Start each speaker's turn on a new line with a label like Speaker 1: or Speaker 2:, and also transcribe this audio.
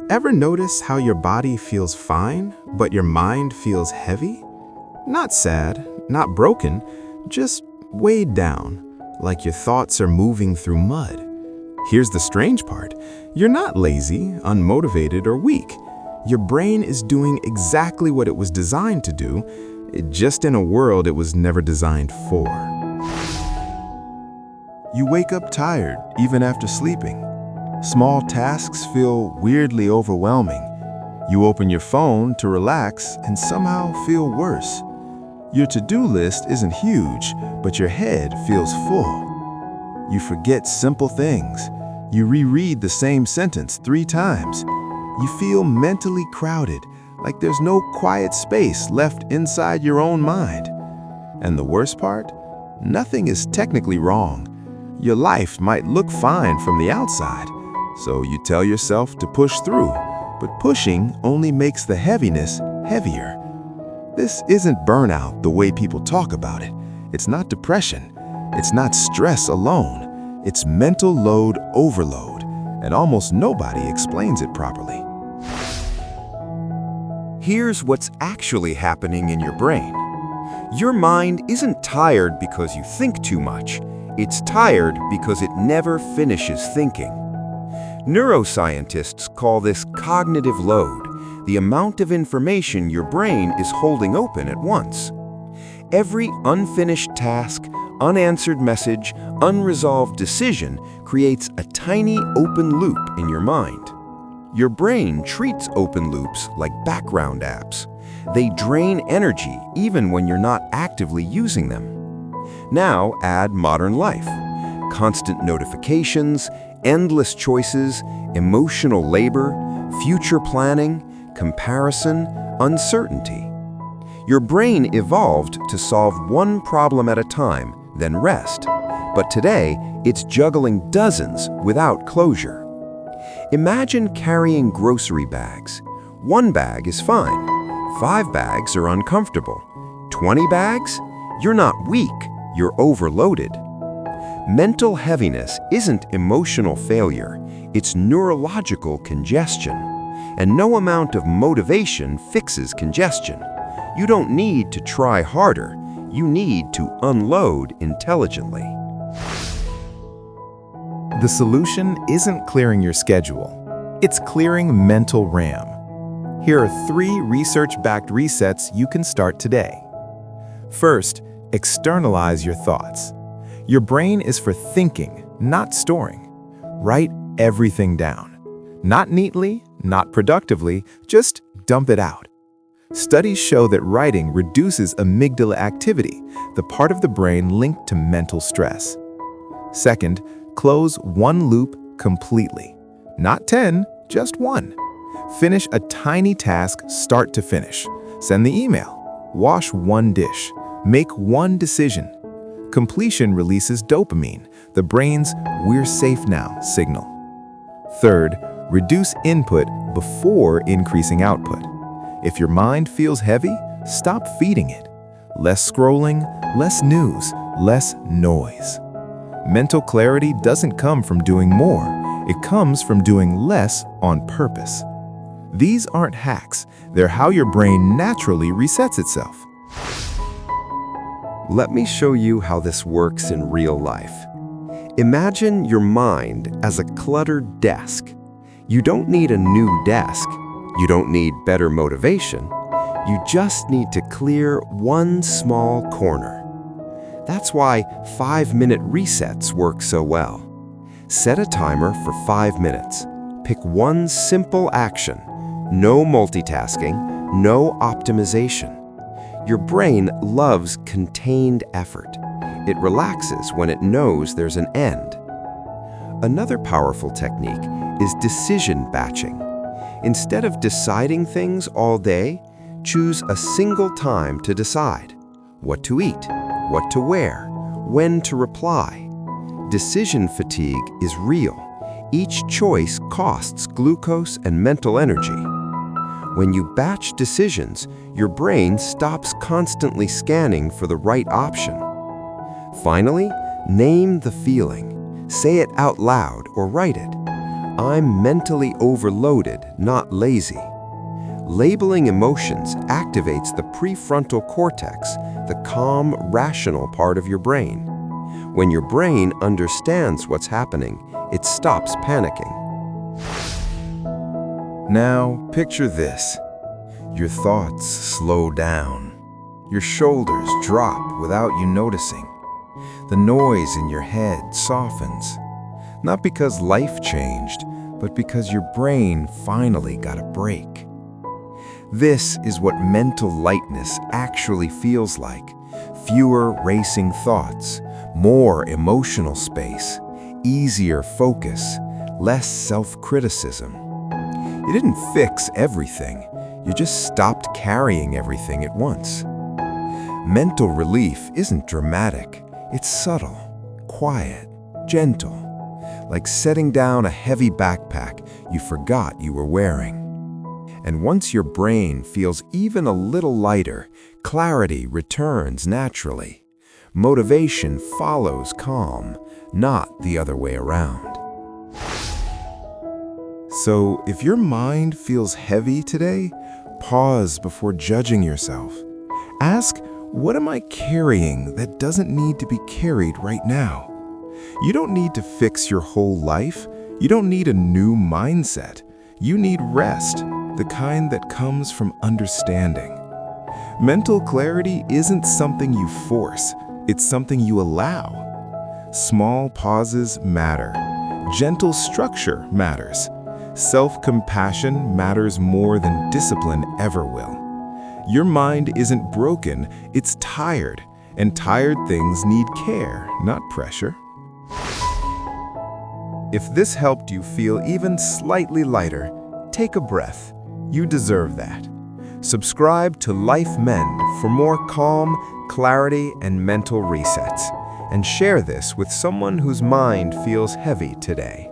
Speaker 1: Ever notice how your body feels fine, but your mind feels heavy? Not sad, not broken, just weighed down, like your thoughts are moving through mud. Here's the strange part. You're not lazy, unmotivated, or weak. Your brain is doing exactly what it was designed to do, just in a world it was never designed for.
Speaker 2: You wake up tired even after sleeping. Small tasks feel weirdly overwhelming. You open your phone to relax and somehow feel worse. Your to-do list isn't huge, but your head feels full. You forget simple things. You reread the same sentence 3 times. You feel mentally crowded, like there's no quiet space left inside your own mind. And the worst part? Nothing is technically wrong. Your life might look fine from the outside, so you tell yourself to push through, but pushing only makes the heaviness heavier. This isn't burnout the way people talk about it. It's not depression. It's not stress alone. It's mental load overload, and almost nobody explains it properly.
Speaker 3: Here's what's actually happening in your brain. Your mind isn't tired because you think too much. It's tired because it never finishes thinking. Neuroscientists call this cognitive load, the amount of information your brain is holding open at once. Every unfinished task, unanswered message, unresolved decision creates a tiny open loop in your mind. Your brain treats open loops like background apps. They drain energy even when you're not actively using them. Now add modern life. Constant notifications, endless choices, emotional labor, future planning, comparison, uncertainty. Your brain evolved to solve one problem at a time, then rest. But today, it's juggling dozens without closure. Imagine carrying grocery bags. 1 bag is fine. 5 bags are uncomfortable. 20 bags? You're not weak, you're overloaded. Mental heaviness isn't emotional failure, it's neurological congestion. And no amount of motivation fixes congestion. You don't need to try harder, you need to unload intelligently.
Speaker 2: The solution isn't clearing your schedule. It's clearing mental RAM. Here are 3 research-backed resets you can start today. First, externalize your thoughts. Your brain is for thinking, not storing. Write everything down. Not neatly, not productively, just dump it out. Studies show that writing reduces amygdala activity, the part of the brain linked to mental stress. Second, close 1 loop completely. Not 10, just 1. Finish a tiny task start to finish. Send the email. Wash 1 dish. Make 1 decision. Completion releases dopamine, the brain's "we're safe now" signal. Third, reduce input before increasing output. If your mind feels heavy, stop feeding it. Less scrolling, less news, less noise. Mental clarity doesn't come from doing more. It comes from doing less on purpose. These aren't hacks. They're how your brain naturally resets itself.
Speaker 3: Let me show you how this works in real life. Imagine your mind as a cluttered desk. You don't need a new desk. You don't need better motivation. You just need to clear 1 small corner. That's why 5-minute resets work so well. Set a timer for 5 minutes. Pick 1 simple action. No multitasking, no optimization. Your brain loves contained effort. It relaxes when it knows there's an end. Another powerful technique is decision batching. Instead of deciding things all day, choose a single time to decide what to eat, what to wear, when to reply. Decision fatigue is real. Each choice costs glucose and mental energy. When you batch decisions, your brain stops constantly scanning for the right option. Finally, name the feeling. Say it out loud or write it. I'm mentally overloaded, not lazy. Labeling emotions activates the prefrontal cortex, the calm, rational part of your brain. When your brain understands what's happening, it stops panicking.
Speaker 2: Now, picture this. Your thoughts slow down. Your shoulders drop without you noticing. The noise in your head softens. Not because life changed, but because your brain finally got a break. This is what mental lightness actually feels like. Fewer racing thoughts, more emotional space, easier focus, less self-criticism. You didn't fix everything, you just stopped carrying everything at once. Mental relief isn't dramatic, it's subtle, quiet, gentle, like setting down a heavy backpack you forgot you were wearing. And once your brain feels even a little lighter, clarity returns naturally. Motivation follows calm, not the other way around.
Speaker 1: So, if your mind feels heavy today, pause before judging yourself. Ask, what am I carrying that doesn't need to be carried right now? You don't need to fix your whole life. You don't need a new mindset. You need rest, the kind that comes from understanding. Mental clarity isn't something you force, it's something you allow. Small pauses matter. Gentle structure matters. Self-compassion matters more than discipline ever will. Your mind isn't broken, it's tired, and tired things need care, not pressure. If this helped you feel even slightly lighter, take a breath. You deserve that. Subscribe to Life Mend for more calm, clarity, and mental resets. And share this with someone whose mind feels heavy today.